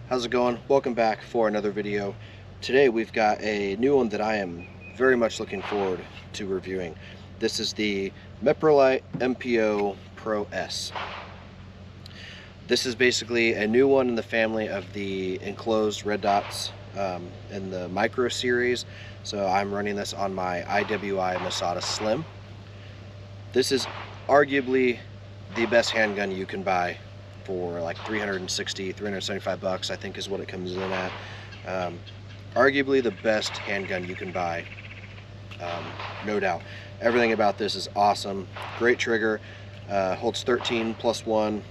How's it going? Welcome back for another video. Today we've got a new one that I am very much looking forward to reviewing. This is the Meprolight MPO Pro S. This is basically a new one in the family of the enclosed red dots in the micro series. So I'm running this on my IWI Masada Slim. This is arguably the best handgun you can buy for like 375 bucks, I think is what it comes in at. Arguably the best handgun you can buy, no doubt. Everything about this is awesome. Great trigger, holds 13 plus 1 in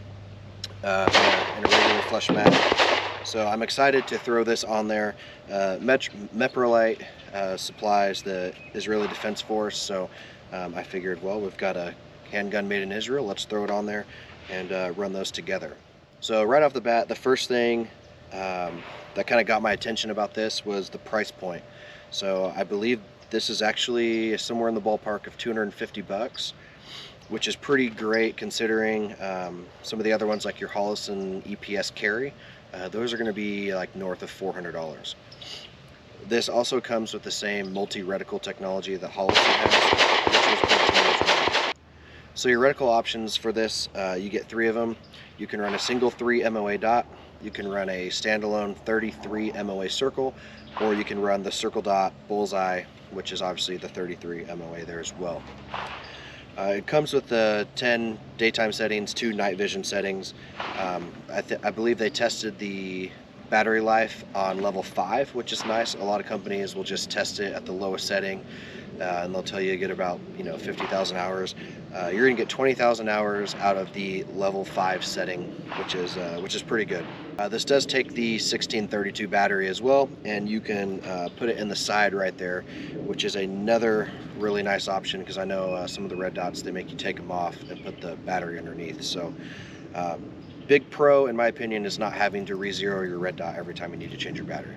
a regular flush mag. So I'm excited to throw this on there. Meprolight supplies the Israeli Defense Force, so I figured, well, we've got a handgun made in Israel, let's throw it on there and run those together. So right off the bat, the first thing that kind of got my attention about this was the price point. So I believe this is actually somewhere in the ballpark of 250 bucks, which is pretty great considering some of the other ones like your Holosun EPS carry. Those are going to be like north of $400. This also comes with the same multi-reticle technology that Holosun has, which was built in as well. So your reticle options for this, you get 3 of them. You can run a single 3 MOA dot, you can run a standalone 33 MOA circle, or you can run the circle dot bullseye, which is obviously the 33 MOA there as well. It comes with the 10 daytime settings, 2 night vision settings. I believe they tested the battery life on level 5, which is nice. A lot of companies will just test it at the lowest setting, and they'll tell you get about 50,000 hours. You're gonna get 20,000 hours out of the level 5 setting, which is pretty good. This does take the 1632 battery as well, and you can put it in the side right there, which is another really nice option, because I know some of the red dots, they make you take them off and put the battery underneath. So big pro in my opinion is not having to re-zero your red dot every time you need to change your battery.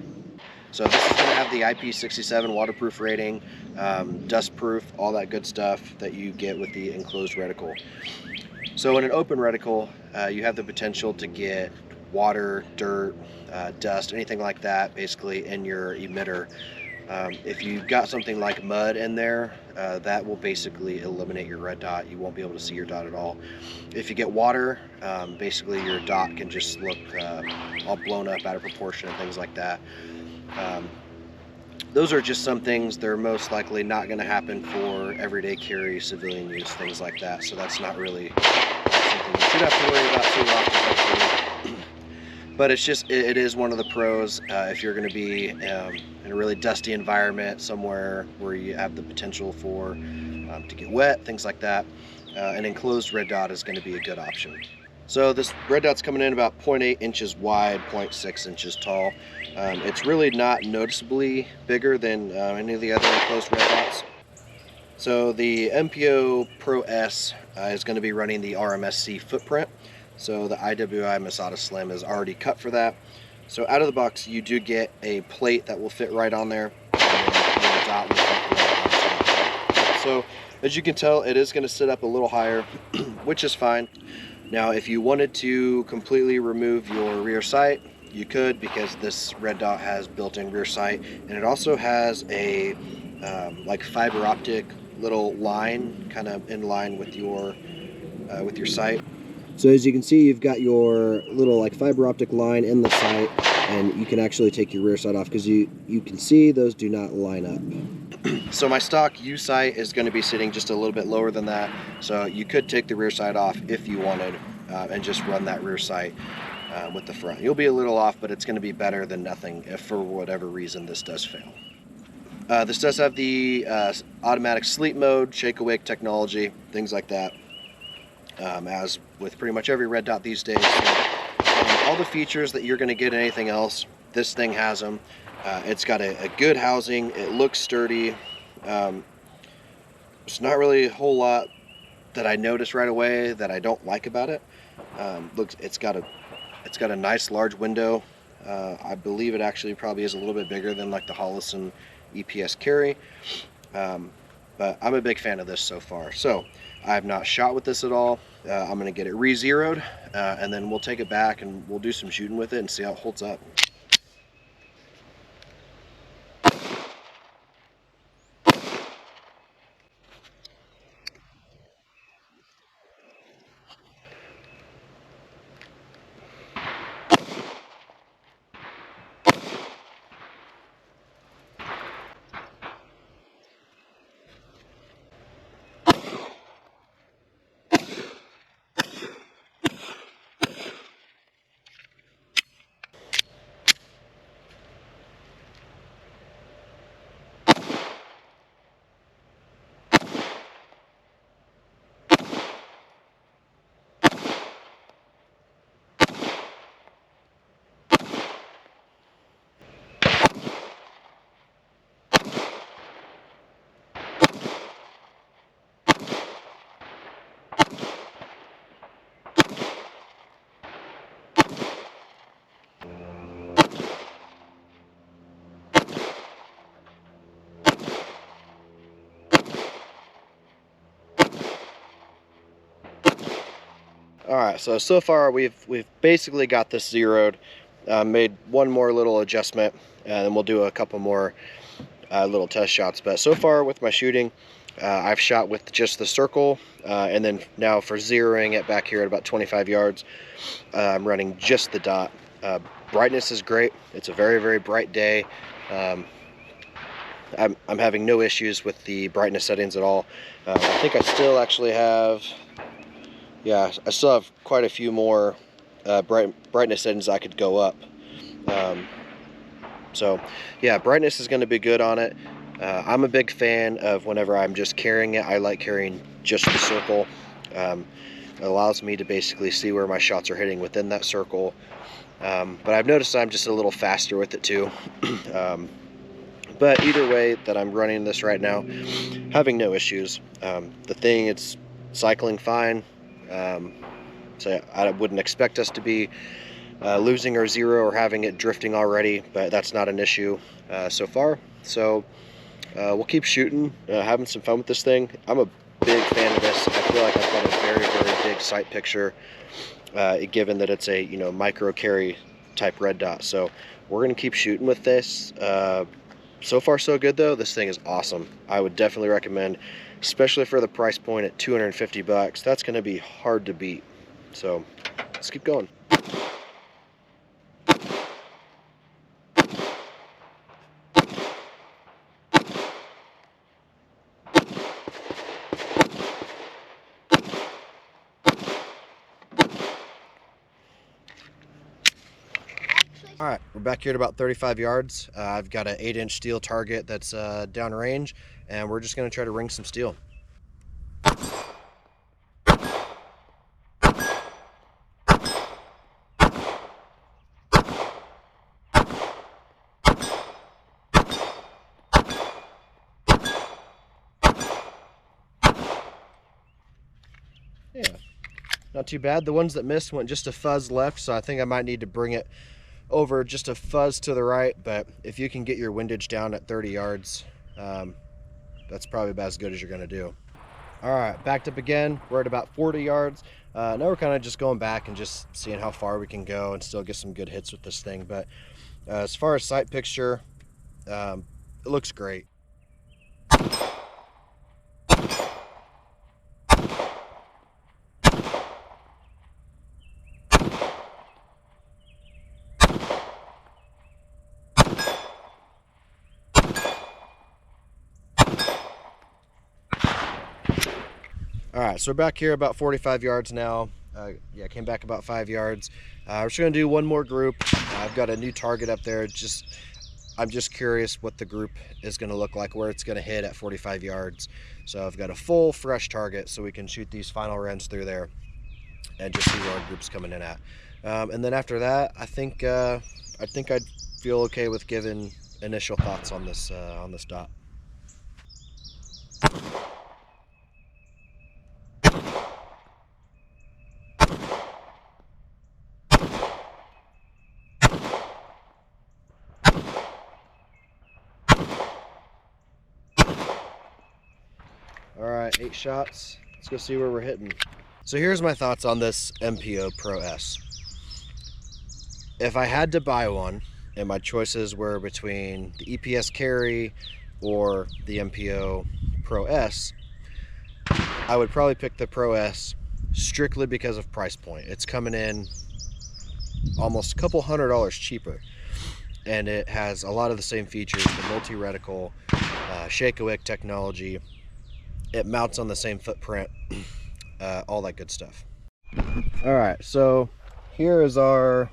So this is going to have the IP67 waterproof rating, dust proof, all that good stuff that you get with the enclosed reticle. So in an open reticle, you have the potential to get water, dirt, dust, anything like that basically in your emitter. If you've got something like mud in there, that will basically eliminate your red dot. You won't be able to see your dot at all. If you get water, basically your dot can just look all blown up, out of proportion, and things like that. Those are just some things. They're most likely not going to happen for everyday carry, civilian use, things like that. So that's not really something you should have to worry about too often. But it is one of the pros if you're going to be in a really dusty environment, somewhere where you have the potential for to get wet, things like that. An enclosed red dot is going to be a good option. So this red dot's coming in about 0.8 inches wide, 0.6 inches tall. It's really not noticeably bigger than any of the other enclosed red dots. So the MPO Pro S is going to be running the RMSC footprint. So the IWI Masada Slim is already cut for that. So out of the box, you do get a plate that will fit right on there, and the dot will fit right on top. So as you can tell, it is going to sit up a little higher, which is fine. Now, if you wanted to completely remove your rear sight, you could, because this red dot has built-in rear sight, and it also has a like fiber optic little line, kind of in line with your sight. So as you can see, you've got your little like fiber optic line in the sight, and you can actually take your rear sight off, because you can see those do not line up. So my stock U sight is going to be sitting just a little bit lower than that, so you could take the rear sight off if you wanted and just run that rear sight with the front. You'll be a little off, but it's going to be better than nothing if for whatever reason this does fail. This does have the automatic sleep mode, shake awake technology, things like that, as with pretty much every red dot these days. So, all the features that you're going to get in anything else, this thing has them. It's got a good housing, it looks sturdy. There's not really a whole lot that I noticed right away that I don't like about it. It's got a nice large window. I believe it actually probably is a little bit bigger than like the Holosun EPS carry. But but I'm a big fan of this so far. So I have not shot with this at all. I'm going to get it re-zeroed, and then we'll take it back and we'll do some shooting with it and see how it holds up. All right, so far we've basically got this zeroed. Made one more little adjustment, and then we'll do a couple more little test shots. But so far with my shooting, I've shot with just the circle, and then now for zeroing it back here at about 25 yards, I'm running just the dot. Brightness is great. It's a very, very bright day. I'm having no issues with the brightness settings at all. I think I still actually have, yeah, I still have quite a few more brightness settings I could go up. So yeah, brightness is going to be good on it. I'm a big fan of whenever I'm just carrying it, I like carrying just the circle. It allows me to basically see where my shots are hitting within that circle. But I've noticed I'm just a little faster with it too. But either way that I'm running this right now, having no issues. The thing, it's cycling fine. So I wouldn't expect us to be losing our zero or having it drifting already, but that's not an issue so far. So we'll keep shooting, having some fun with this thing. I'm a big fan of this. I feel like I've got a very, very big sight picture, given that it's a micro carry type red dot. So we're gonna keep shooting with this. So far so good though. This thing is awesome. I would definitely recommend, especially for the price point at 250 bucks. That's gonna be hard to beat. So let's keep going. All right, we're back here at about 35 yards. I've got an 8-inch steel target that's downrange, and we're just going to try to ring some steel. Yeah, not too bad. The ones that missed went just a fuzz left, so I think I might need to bring it over just a fuzz to the right. But if you can get your windage down at 30 yards, that's probably about as good as you're going to do. All right, backed up again. We're at about 40 yards. Now we're kind of just going back and just seeing how far we can go and still get some good hits with this thing. But as far as sight picture, it looks great. All right, so we're back here about 45 yards now. Yeah, came back about 5 yards. We're just gonna do one more group. I've got a new target up there. I'm just curious what the group is gonna look like, where it's gonna hit at 45 yards. So I've got a full fresh target so we can shoot these final runs through there and just see where our group's coming in at. And then after that, I think I'd feel okay with giving initial thoughts on this dot. right, 8 shots. Let's go see where we're hitting. So here's my thoughts on this MPO Pro S. If I had to buy one, and my choices were between the EPS carry or the MPO Pro S, I would probably pick the Pro S strictly because of price point. It's coming in almost a couple $100 cheaper, and it has a lot of the same features, the multi-reticle, shake-a-wick technology. It mounts on the same footprint, all that good stuff. All right, so here is our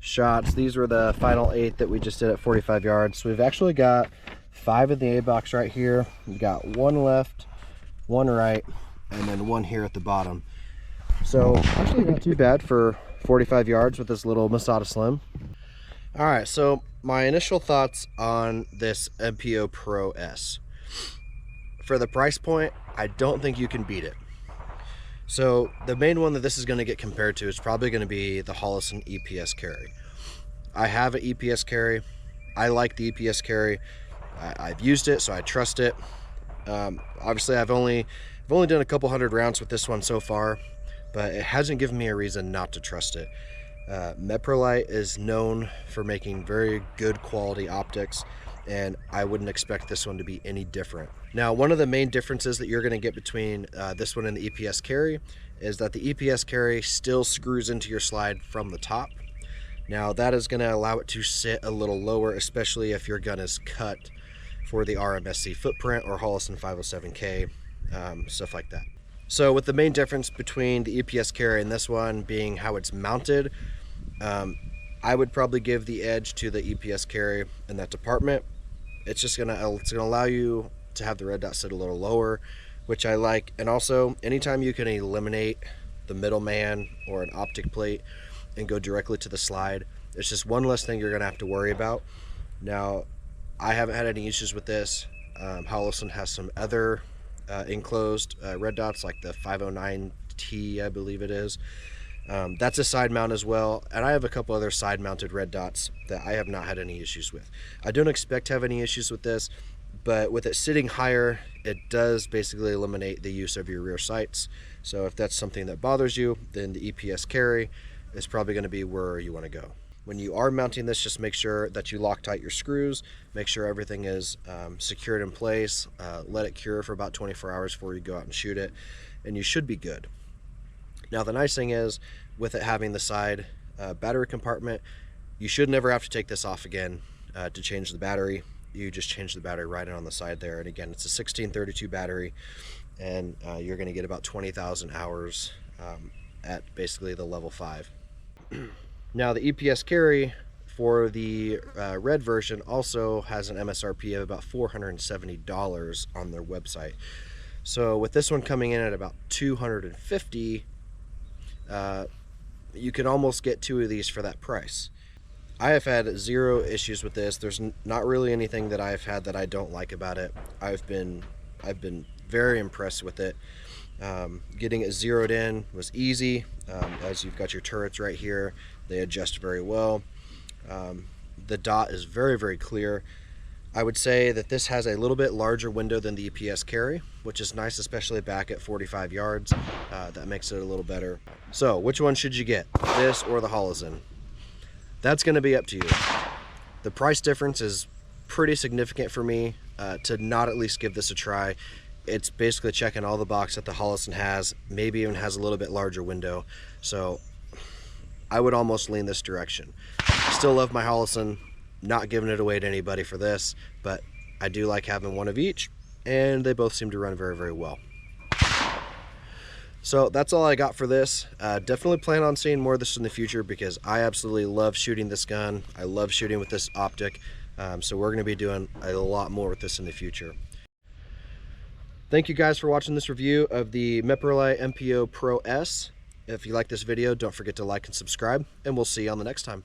shots. These were the final 8 that we just did at 45 yards. So we've actually got 5 in the A box right here. We've got 1 left, 1 right, and then 1 here at the bottom. So actually not too bad for 45 yards with this little Masada Slim. All right, so my initial thoughts on this MPO Pro S. For the price point, I don't think you can beat it. So the main one that this is going to get compared to is probably going to be the Holosun EPS carry. I have an EPS carry. I like the EPS carry. I've used it, so I trust it. Obviously, I've only done a couple hundred rounds with this one so far, but it hasn't given me a reason not to trust it. Meprolight is known for making very good quality optics, and I wouldn't expect this one to be any different. Now, one of the main differences that you're going to get between this one and the EPS carry is that the EPS carry still screws into your slide from the top. Now, that is going to allow it to sit a little lower, especially if your gun is cut for the RMSC footprint or Holosun 507K, stuff like that. So with the main difference between the EPS carry and this one being how it's mounted, I would probably give the edge to the EPS carry in that department. It's gonna allow you to have the red dot sit a little lower, which I like. And also, anytime you can eliminate the middleman or an optic plate and go directly to the slide, it's just one less thing you're gonna have to worry about. Now, I haven't had any issues with this. Holosun has some other enclosed red dots, like the 509T, I believe it is. That's a side mount as well, and I have a couple other side mounted red dots that I have not had any issues with. I don't expect to have any issues with this, but with it sitting higher, it does basically eliminate the use of your rear sights. So if that's something that bothers you, then the EPS carry is probably going to be where you want to go. When you are mounting this, just make sure that you Loctite your screws, make sure everything is secured in place, let it cure for about 24 hours before you go out and shoot it, and you should be good. Now, the nice thing is, with it having the side battery compartment, you should never have to take this off again to change the battery. You just change the battery right in on the side there. And again, it's a 1632 battery, and you're going to get about 20,000 hours at basically the level 5. Now, the EPS carry for the red version also has an MSRP of about $470 on their website. So with this one coming in at about $250, you can almost get 2 of these for that price. I have had 0 issues with this. There's not really anything that I've had that I don't like about it. I've been very impressed with it. Getting it zeroed in was easy, as you've got your turrets right here. They adjust very well. The dot is very, very clear. I would say that this has a little bit larger window than the EPS carry, which is nice, especially back at 45 yards. That makes it a little better. So which one should you get, this or the Holosun? That's going to be up to you. The price difference is pretty significant for me to not at least give this a try. It's basically checking all the boxes that the Holosun has, maybe even has a little bit larger window. So I would almost lean this direction. I still love my Holosun, not giving it away to anybody for this, but I do like having one of each, and they both seem to run very, very well. So that's all I got for this. Definitely plan on seeing more of this in the future because I absolutely love shooting this gun. I love shooting with this optic. So we're going to be doing a lot more with this in the future. Thank you guys for watching this review of the Meprolight MPO Pro S. If you like this video, don't forget to like and subscribe, and we'll see you on the next time.